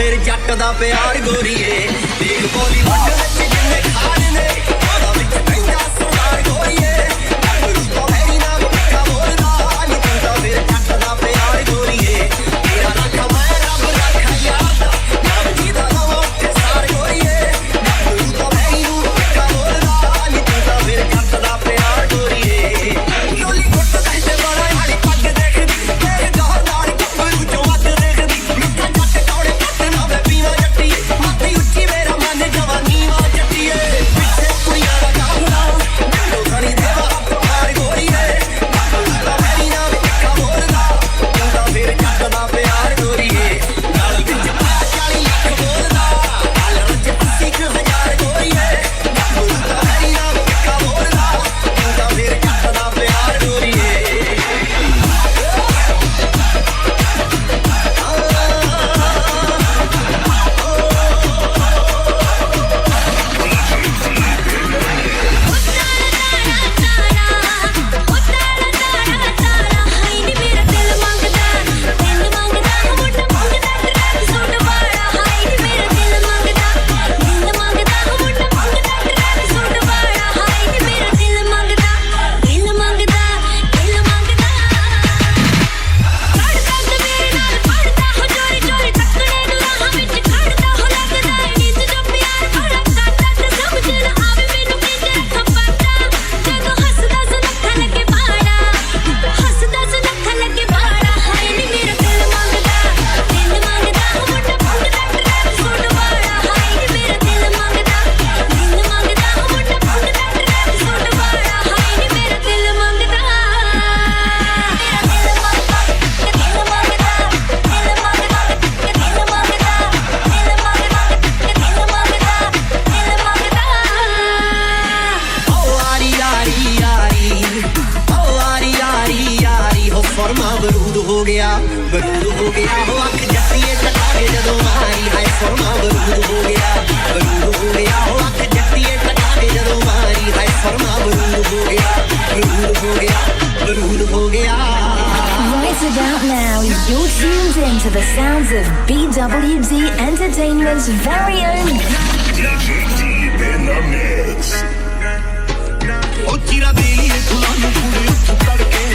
फिर जट दा प्यार गोरीए देख बॉलीवुड विच जिन्ने खान ने ओदा विच पैंदा सरदार गोरीए गबरू तो मेरी नाम टिक्का बोलदा नी तू तां फिर जट दा प्यार गोरीए तेरा रख मैं रब रख याद नाम जीदा लवो ते सार गोरीए गबरू तो मेरी नाम टिक्का बोलदा नी तू तां फिर जट दा प्यार गोरीए लोली गुੱਟ ਦੇ ਬੜਾ ਹਾਲੀ ਪੱਗ ਦੇਖਦੀ ਤੇਰੇ ਜਹਰ ਨਾਲ ਗਬਰੂ ਚੋਂ ਅੱਗ ਦੇਖਦੀ ਮਿੱਠਾ ਜੱਟ ਕੌੜੇ ਕੱਟ ਨਾ ਵੇ ਪੀਵਾ ਜੱਟੀ ਮਾਤੀ ਉੱਚੀ ਮੇਰਾ ਮਨ ਜਵਾਨੀ ਵਾ ਜੱਟੀਏ ਪਿੱਛੇ ਕੁੜੀਆਂ ਦਾ ਕਾਹਣਾ ਮੈਨੂੰ ਖੜੀ ਦੇਵਾ ਹੱਥ ਮਾਰ ਗੋਰੀਏ ਗਬਰੂ ਤਾਂ ਮੇਰੀ ਨਾਮ ਟਿੱਕਾ ਬੋਲਦਾ ਤੂੰ ਤਾਂ ਫਿਰ ਜੱਟ ਦਾ ਪਿਆਰ ਗੋਰੀਏ ਨਾਲ ਵਿੱਚ 40 ਲੱਖ ਬੋਲਦਾ ਹਾਲ ਵਿੱਚ 80,000 ਗੋਰੀਏ ਗਬਰੂ ਤਾਂ ਮੇਰੀ ਨਾਮ ਟਿੱਕਾ ਬੋਲਦਾ ਤੂੰ ਤਾਂ ਫਿਰ ਜੱਟ ਦਾ ਪਿਆਰ ਗੋਰੀਏ ਬਰੂਦ ਹੋ ਗਿਆ ਉਹ ਅੱਖ ਜੱਟੀਏ ਟਕਾ ਕੇ ਜਦੋਂ ਮਾਰੀ ਹਾਏ ਫਰਮਾ ਬਰੂਦ ਹੋ ਗਿਆ ਉਹ ਅੱਖ ਜੱਟੀਏ ਟਕਾ ਕੇ ਜਦੋਂ ਮਾਰੀ ਹਾਏ ਫਰਮਾ ਬਰੂਦ ਹੋ ਗਿਆ Right about now, you're tuned in to the sounds of BWZ Entertainment's very own ਉਹ ਚੀਰਾ ਦੇਲੀ ਫੁੱਲਾਂ ਨੂੰ ਪੂਰੇ ਉੱਠ ਤੜਕੇ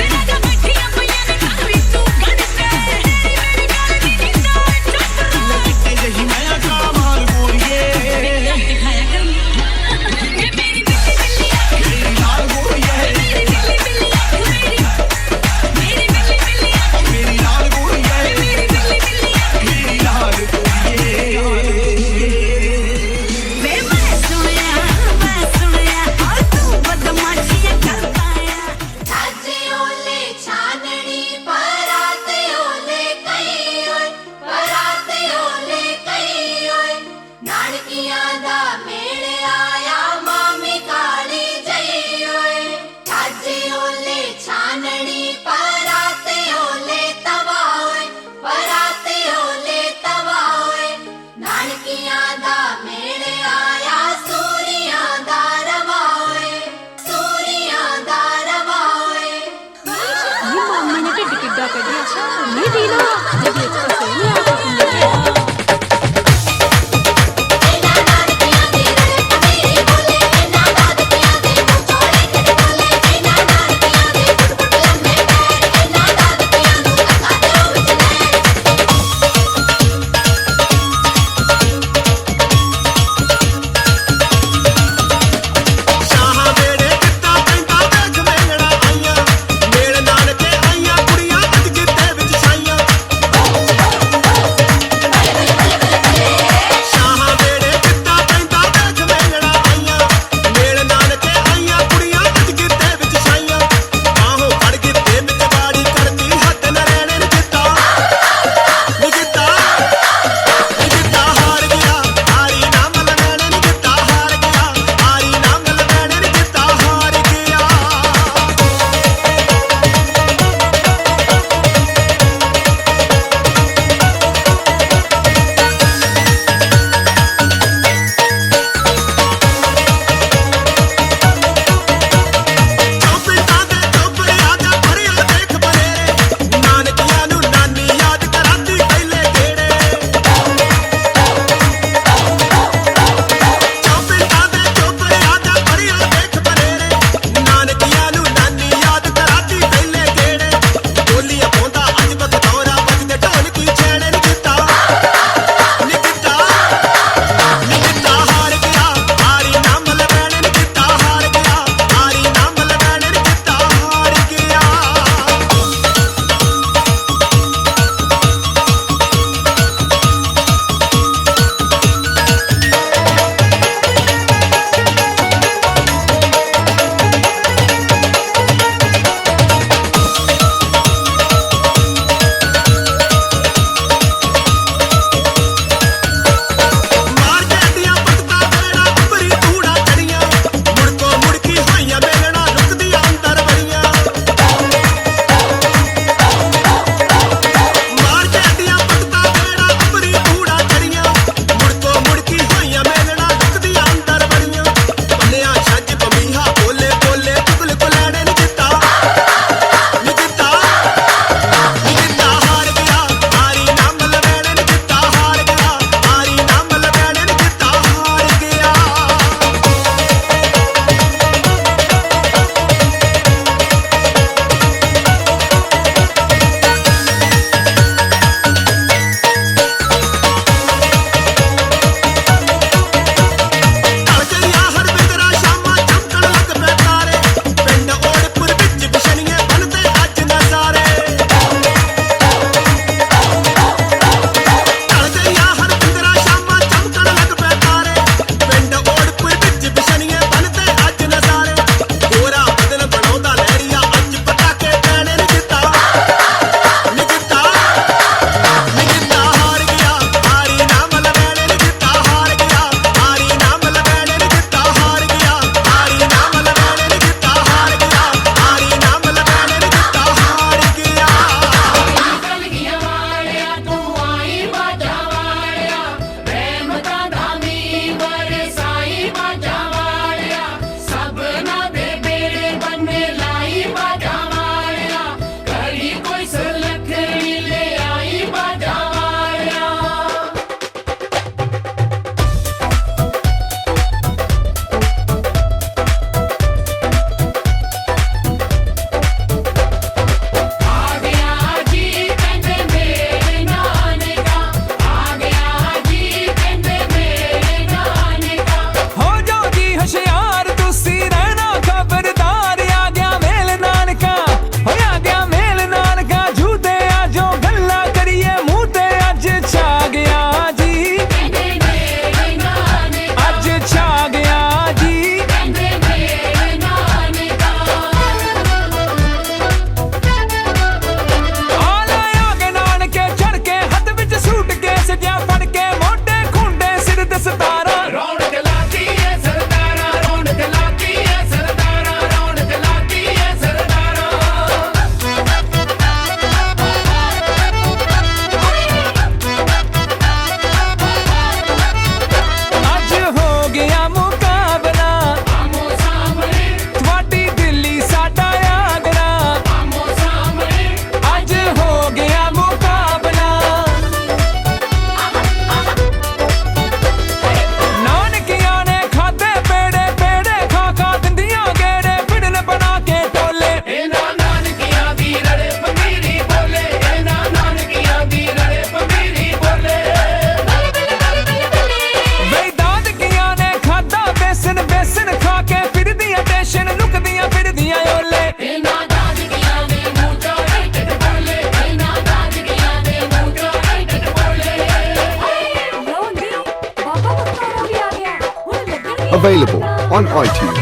Available on iTunes.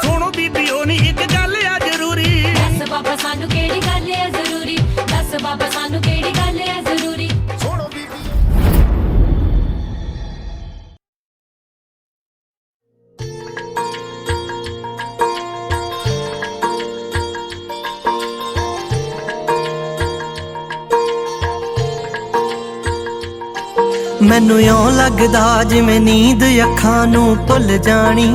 ਸੁਣੋ ਬੀਬੀਓ ਨੀ ਇੱਕ ਗੱਲ ਆ ਜ਼ਰੂਰੀ ਦੱਸ ਬਾਬਾ ਸਾਨੂੰ ਕਿਹੜੀ ਗੱਲ ਹੈ ਜ਼ਰੂਰੀ ਦੱਸ ਬਾਬਾ ਸਾਨੂੰ ਕਿਹੜੀ ਗੱਲ ਹੈ ਜ਼ਰੂਰੀ ਸੁਣੋ ਬੀਬੀ ਮੈਨੂੰ ਇਉਂ ਲੱਗਦਾ ਜਿਵੇਂ ਨੀਂਦ ਅੱਖਾਂ ਨੂੰ ਭੁੱਲ ਜਾਣੀ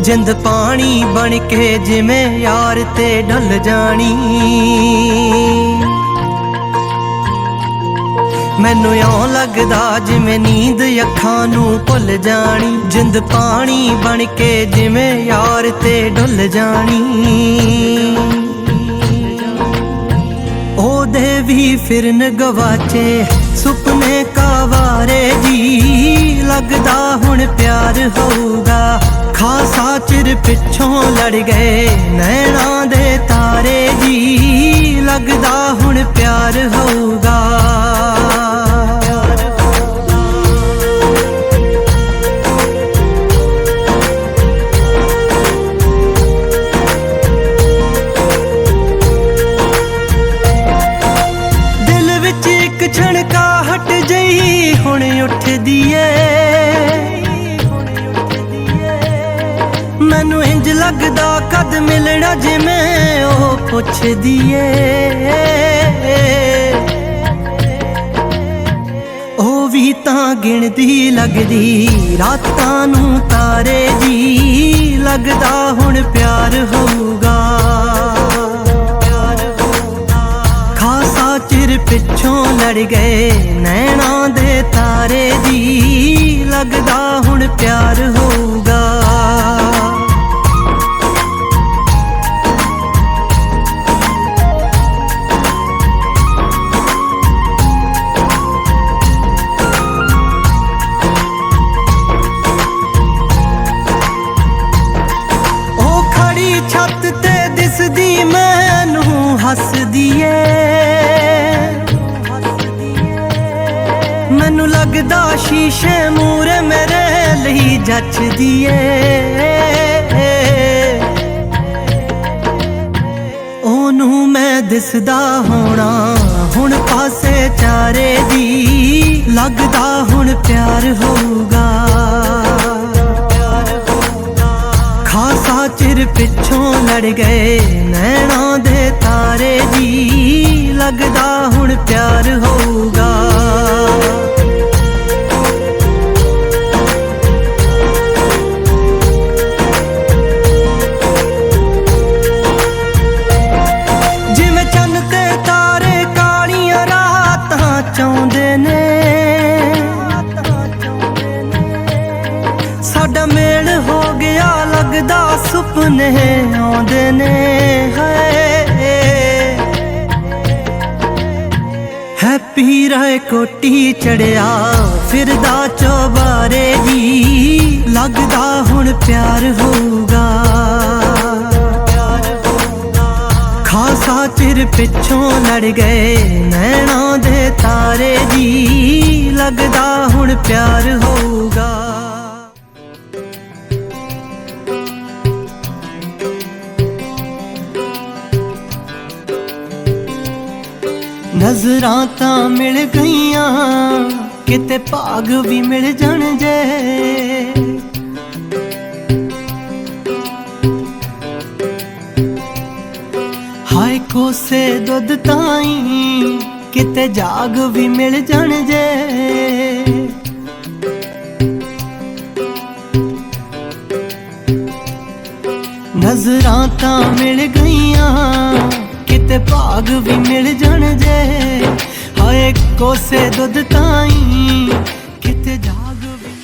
ਜਿੰਦ ਪਾਣੀ ਬਣ ਕੇ ਜਿਵੇਂ ਯਾਰ ਤੇ ਢਲ ਜਾਣੀ ਮੈਨੂੰ ਇਉਂ ਲੱਗਦਾ ਜਿਵੇਂ ਨੀਂਦ ਅੱਖਾਂ ਨੂੰ ਭੁੱਲ ਜਾਣੀ ਜਿੰਦ ਪਾਣੀ ਬਣ ਕੇ ਜਿਵੇਂ ਯਾਰ ਤੇ ਢਲ ਜਾਣੀ ਉਹਦੇ ਵੀ ਫਿਰਨ ਗਵਾਚੇ ਸੁਪਨੇ ਕਾਵਾਰੇ ਜੀ ਲੱਗਦਾ ਹੁਣ ਪਿਆਰ ਹੋਊਗਾ ਖਾਸਾ ਚਿਰ ਪਿੱਛੋਂ ਲੜ ਗਏ ਨੈਣਾ ਦੇ ਤਾਰੇ ਜੀ ਲੱਗਦਾ ਹੁਣ ਪਿਆਰ ਹੋਊਗਾ ਛਣਕਾਹਟ ਜਈ ਹੁਣ ਉੱਠਦੀ ਏ ਮੈਨੂੰ ਇੰਜ ਲੱਗਦਾ ਕਦ ਮਿਲਣਾ ਜਿਵੇਂ ਉਹ ਪੁੱਛਦੀ ਏ ਉਹ ਵੀ ਤਾਂ ਗਿਣਦੀ ਲੱਗਦੀ ਰਾਤਾਂ ਨੂੰ ਤਾਰੇ ਜੀ ਲੱਗਦਾ ਹੁਣ ਪਿਆਰ ਹੋਊਗਾ ਚਿਰ ਪਿੱਛੋਂ ਲੜ ਗਏ ਨੈਣਾ ਦੇ ਤਾਰੇ ਜੀ ਲੱਗਦਾ ਹੁਣ ਪਿਆਰ ਹੋਊਗਾ ਉਹ ਖੜੀ ਛੱਤ ਤੇ ਦਿਸਦੀ ਮੈਨੂੰ ਹੱਸਦੀ ਏ ਮੈਨੂੰ ਲੱਗਦਾ ਸ਼ੀਸ਼ੇ ਮੂਰੇ ਮੇਰੇ ਲਈ ਜੱਚਦੀ ਏ ਉਹਨੂੰ ਮੈਂ ਦਿਸਦਾ ਹੋਣਾ ਹੁਣ ਪਾਸੇ ਚਾਰੇ ਦੀ ਲੱਗਦਾ ਹੁਣ ਪਿਆਰ ਹੋਊਗਾ ਖਾਸਾ ਚਿਰ ਪਿੱਛੋਂ ਲੜ ਗਏ ਨੈਣਾ ਦੇ ਤਾਰੇ ਜੀ ਲੱਗਦਾ ਹੁਣ ਪਿਆਰ ਹੋਊਗਾ ਜਿਵੇਂ ਚੰਨ ਤੇ ਤਾਰੇ ਕਾਲੀਆਂ ਰਾਤਾਂ ਚਾਹੁੰਦੇ ਨੇ ਸਾਡਾ ਮੇਲ ਹੋ ਗਿਆ ਲੱਗਦਾ ਸੁਪਨੇ ਆਉਂਦੇ ਨੇ ਹੈਪੀ ਰਾਏ ਕੋਟੀ ਚੜਿਆ ਫਿਰਦਾ ਚੋਬਾਰੇ ਜੀ ਲੱਗਦਾ ਹੁਣ ਪਿਆਰ ਹੋਊਗਾ ਖਾਸਾ ਚਿਰ ਪਿੱਛੋਂ ਲੜ ਗਏ ਨੈਣਾ ਦੇ ਤਾਰੇ ਜੀ ਲੱਗਦਾ ਹੁਣ ਪਿਆਰ ਹੋਊਗਾ ਨਜ਼ਰਾਂ ਤਾਂ ਮਿਲ ਗਈਆਂ ਕਿਤੇ ਭਾਗ ਵੀ ਮਿਲ ਜਾਣ ਜੇ ਹਾਏ ਕੋਸੇ ਦੁੱਧ ਤਾਈਂ ਕਿਤੇ ਜਾਗ ਵੀ ਮਿਲ ਜਾਣ ਜੇ ਨਜ਼ਰਾਂ ਤਾਂ ਮਿਲ ਗਈਆਂ ਕਿਤੇ ਭਾਗ ਵੀ ਮਿਲ ਜਾਣ ਜੇ ਹਾਏ ਕੋਸੇ ਦੁੱਧ ਤਾਈਂ ਕਿਤੇ ਜਾਗ ਵੀ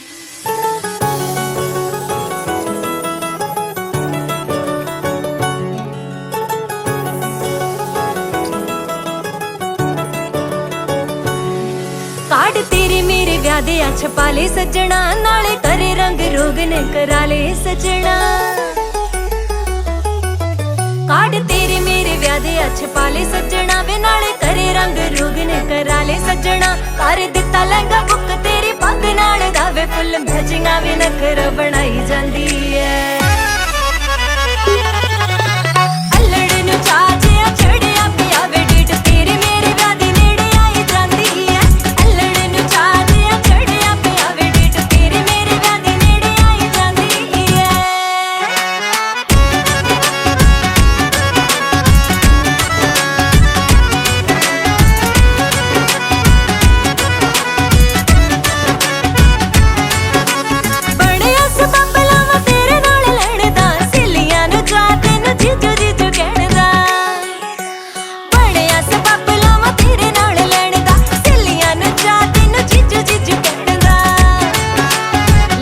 ਕਾਢ ਤੇਰੇ ਮੇਰੇ ਵਿਆਹ ਦੇ ਛਪਾ ਲੈ ਸੱਜਣਾ ਨਾਲੇ ਕਰੇ ਰੰਗ ਰੋਗ ਨੇ ਕਰਾ ਲੈ ਸੱਜਣਾ ਕਾਢ ਤੇਰੇ ਮੇਰੇ ਵਿਆਹ ਦੇ ਛਪਾ ਲੈ ਸੱਜਣਾ ਵੇ ਨਾਲੇ ਕਰੇ रंग रोग ने करा ले सजना, कर दिता लहंगा बुक तेरी पग नाल दा वे फुल मैचिंगा भी नखर बनाई जांदी है। अल्लड़ नू चाचिया चढ़िया पिया वे डेट तेरे मेरे व्याह दी नेड़े आई जांदी है। अल्लड़ नू चाचिया चढ़िया पिया वे डेट तेरे मेरे व्याह दी नेड़े आई जांदी है। ਬਣਿਆ ਸਬੱਬ ਲਾਵਾਂ ਤੇਰੇ ਨਾਲ ਲੈਣ ਦਾ, ਸਹੇਲੀਆਂ ਨੂੰ ਚਾਹ ਤੈਨੂੰ ਜੀਜੂ ਜੀਜੂ ਕਹਿਣ ਦਾ। ਬਣਿਆ ਸਬੱਬ ਲਾਵਾਂ ਤੇਰੇ ਨਾਲ ਲੈਣ ਦਾ, ਸਹੇਲੀਆਂ ਨੂੰ ਚਾਹ ਤੈਨੂੰ ਜੀਜੂ ਜੀਜੂ ਕਹਿਣ ਦਾ।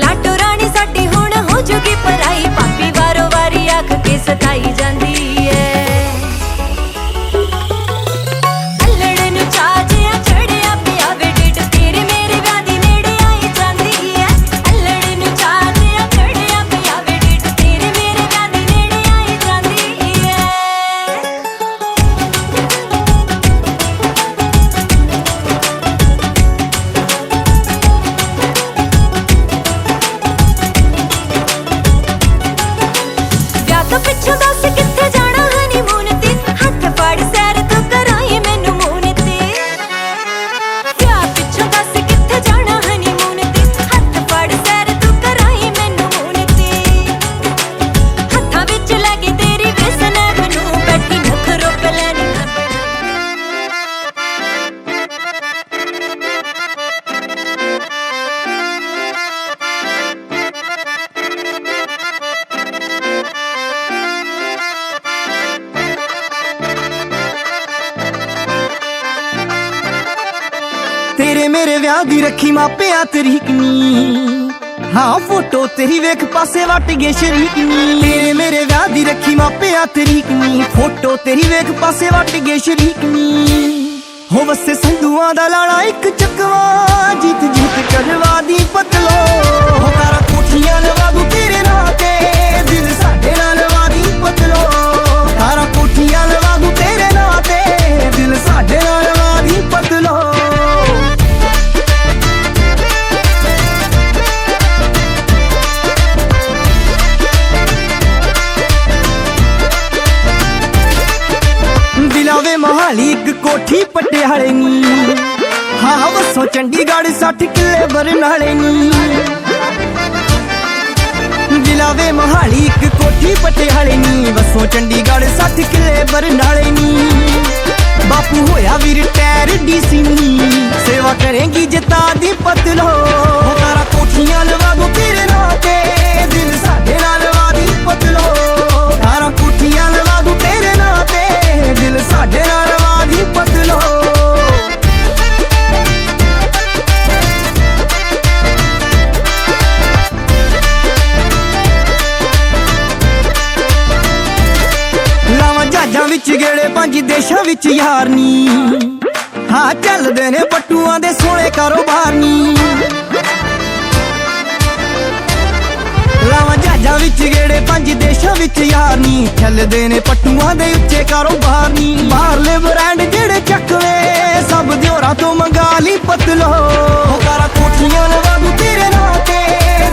ਲਾਟੋ ਰਾਣੀ ਸਾਡੀ ਹੁਣ ਹੋ ਜੂਗੀ ਪਰਾਈ, ਭਾਬੀ ਵਾਰੋ ਵਾਰੀ ਆਖ ਕੇ ਸਤਾਈ ਜਾਂਦੀ ਏ। ਅਲੜ ਨੂੰ ਚਾਚਿਆ ਚੜਿਆ ਪਿਆ ਵੇ ਡੇਟ ਤੇਰੇ ਮੇਰੇ ਵਿਆਹ ਦੀ ਨੇੜੇ ਆਈ ਜਾਂਦੀ ਏ। ਅਲੜ ਨੂੰ ਚਾਚਿਆ ਚੜਿਆ ਪਿਆ ਵੇ ਡੇਟ ਤੇਰੇ ਮੇਰੇ ਵਿਆਹ ਦੀ ਨੇੜੇ ਆਈ ਜਾਂਦੀ ਏ। ਵਿਆਹ ਤੋਂ ਪਿੱਛੋਂ ਦੱਸ ਕਿੱਥੇ ਜਾਣਾ ਹਨੀਮੂਨ ਤੇ, ਹੱਥ ਫੜ ਸੈਰ ਤੂੰ ਕਰਾਈ ਮੈਨੂੰ ਮੂਨ ਤੇ। ਵਿਆਹ ਪਿੱਛੋਂ ਦੱਸ ਕਿੱਥੇ ਜਾਣਾ ਹਨੀਮੂਨ ਤੇ, ਹੱਥ ਫੜ ਸੈਰ ਤੂੰ ਕਰਾਈ ਮੈਨੂੰ ਮੂਨ ਤੇ। ਹੱਥਾਂ ਵਿੱਚ ਲੈ ਕੇ ਤੇਰੀ ਵੇਸਨ ਮੈਨੂੰ ਬੈਠੀ ਨਖਰੋ ਪਲੈਨ ਨਾ तेरे मेरे विआह दी रखी मापिया तरीक नी, हाँ फोटो तेरी वेख पासे वट गए शरीक नी। तेरे मेरे विआह दी रखी मापिया तरीक नी, फोटो तेरी वेख पासे वट गए शरीक नी। हो वसे संधुआं दा लाड़ा एक चकवा, जीत जीत करवा दी पतलो। हो तारा कोठियां लवा दूं तेरे नाल ते, दिल साडे नाल लवा दी पतलो। तारा कोठियां लवा दूं तेरे नाल ते, दिल साडे नाल लवा दी पतलो। दिलावे मोहाली एक कोठी पटियाले नी, हाँ वसों चंडीगढ़ 60 किले बरनाले नी। दिलावे मोहाली एक कोठी पटियाले नी, वसों चंडीगढ़ 60 किले बरनाले नी। बापू होया भी रिटायर डीसी नी, सेवा करेंगी जिता दी पतलो। हो तारा कोठियां लवा दूं तेरे नाल ते, दिल साडे नाल लवा दी पतलो। तारा कोठियां लवा दूं तेरे नाल ते, दिल साडे नाल लवा दी पतलो। लावां जहाजां विच गेड़े 5 देशां विच यार नी, हाँ चलदे ने पट्टूआं दे सोहणे कारोबार नी। लावां जहाजां विच गेड़े 5 देशां विच यार नी, चलदे ने पट्टूआं दे उच्चे कारोबार नी। बाहरले ब्रांड जेड़े चकवे सब दियोरां तो मंगा ली पतलो। हो तारा कोठियां लवा दूं तेरे नाल ते,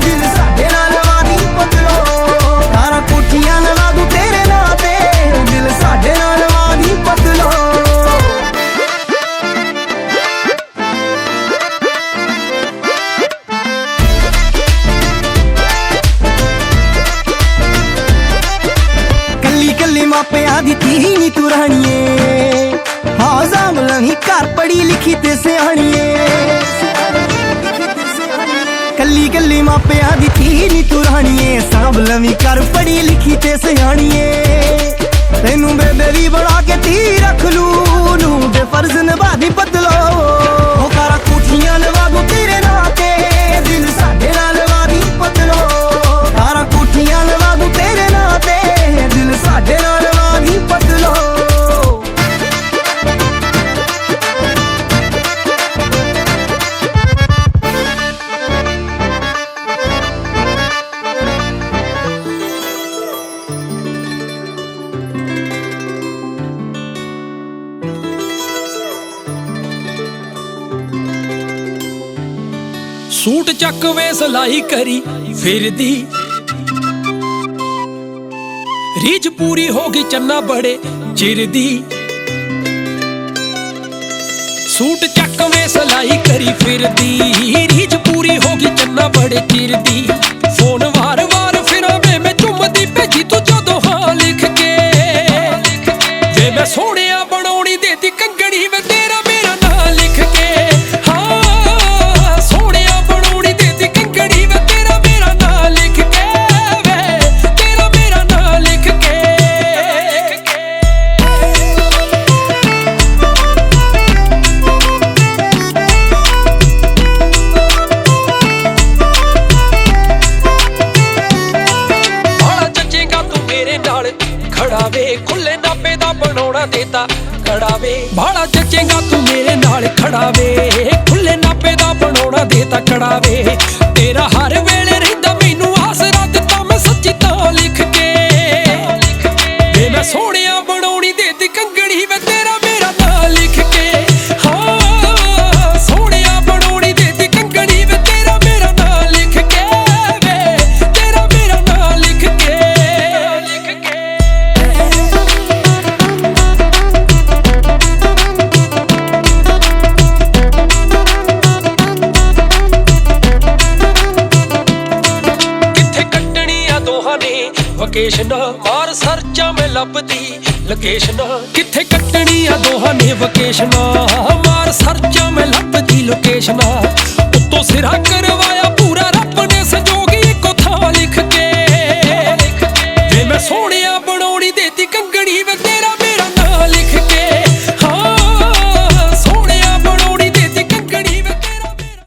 दिल साडे नाल लवा दी पतलो। तारा कोठियां लवा दूं तेरे नाल ते, दिल साडे नाल लवा दी पतलो। कल्ली कल्ली मापिया दी धी नी तू राणीए, हाँ जामला ही घर पढ़ी लिखी ते सियाणीए। कल्ली कल्ली मापिया दी धी नी तू राणीए, सांभला भी घर पढ़ी लिखी ते सियाणीए। तेनू बेबे भी बना के धी रख लू, नू दे फर्ज निभा दी बदलो। हो तारा कोठियां लवा दूं तेरे नाल ते, दिल साडे नाल लवा दी बदलो। तारा कोठियां लवा दूं तेरे नाल ते, दिल साडे नाल लवा दी बदलो। ਸੂਟ ਚੱਕ ਵੇ ਸਲਾਈ ਕਰੀ ਫਿਰਦੀ ਰੀਝ ਪੂਰੀ ਹੋ ਗਈ ਚੰਨਾ ਬੜੇ ਚਿਰ ਦੀ ਸੂਟ ਚੱਕ ਵੇ ਸਲਾਈ ਕਰੀ ਫਿਰਦੀ ਰੀਝ ਪੂਰੀ ਹੋ ਗਈ ਚੰਨਾ ਬੜੇ ਚਿਰ ਦੀ ਫੋਨ ਵਾਰ-ਵਾਰ ਫਿਰਾਂ ਵੇ ਮੈਂ ਚੁੰਮਦੀ ਭੇਜੀ ਤੂੰ ਜਦੋਂ ਹਾਂ ਲਿਖ ਕੇ ਵੇ ਮੈਂ ਸੋਹਣਿਆ ਬਣਾਉਣੀ ਦੇਤੀ ਕੰਗਣੀ ਵੇ ਤੇਰਾ ਮੇਰਾ ਨਾਂ ਲਿਖ ਕੇ ਹਾਂ ਸੋਹਣਿਆ ਬਣਾਉਣੀ ਦੇਤੀ ਕੰਗਣੀ ਵੇ ਤੇਰਾ ਮੇਰਾ ਨਾਂ ਲਿਖ ਕੇ ਵੇ ਤੇਰਾ ਮੇਰਾ ਨਾਂ ਲਿਖ ਕੇ ਬਾਲਾ ਜੱਜੇਗਾ ਤੂੰ ਮੇਰੇ ਨਾਲ ਖੜਾ ਵੇ ਖੁੱਲੇ ਨਾਪੇ ਦਾ ਬਣਾਉਣਾ ਦੇਤਾ ਖੜਾ ਵੇ ਬਾਲਾ ਜੱਜੇਗਾ ਤੂੰ ਮੇਰੇ ਨਾਲ ਖੜਾ ਵੇ ਖੁੱਲੇ ਨਾਪੇ ਦਾ ਬਣਾਉਣਾ ਦੇਤਾ ਖੜਾ ਵੇ ਤੇਰਾ ਹਰ ਵੇਲੇ ਰਹਿੰਦਾ ਮੈਨੂੰ ਆਸਰਾ ਦਿੱਤਾ ਮੈਂ ਸੱਚੀ ਤਾਂ ਲਿਖ ਕੇ ਵੇ ਮੈਂ ਸੋਹਣਿਆ ਬਣਾਉਣੀ ਦੇਤੀ ਕੰਗਣੀ ਵੇ ਤੇਰਾ ਮੇਰਾ ਨਾਂ ਲਿਖ ਕੇ ਹਾਂ ਸੋਹਣਿਆ ਬਣਾਉਣੀ ਦੇਤੀ ਕੰਗਣੀ ਵੇ ਤੇਰਾ ਮੇਰਾ ਨਾਂ ਲਿਖ ਕੇ ਵੇ ਤੇਰਾ ਮੇਰਾ ਨਾਂ ਲਿਖ ਕੇ ਕਿੱਥੇ ਕੱਟਣੀ ਆ ਦੋਹਾਂ ਨੇ ਵਕੇਸ਼ਨ ਮਾਰ ਸਰਚਾਂ ਮੈਂ ਲੱਭਦੀ ਲੋਕੇਸ਼ਨ ਕਿੱਥੇ ਕੱਟਣੀ ਆ ਦੋਹਾਂ ਨੇ ਵਕੇਸ਼ਨ ਮਾਰ ਸਰਚਾਂ ਮੈਂ ਲੱਭਦੀ ਲੋਕੇਸ਼ਨ ਉੱਤੋਂ ਸਿਰਾ ਕਰਵਾਇਆ ਪੂਰਾ ਰੱਬ ਨੇ ਸੰਜੋਗੀ ਇੱਕੋ ਥਾਂ ਲਿਖ ਕੇ ਵੇ ਮੈਂ ਸੋਹਣਿਆ ਬਣਾਉਣੀ ਦੇਤੀ ਕੰਗਣੀ ਵੇ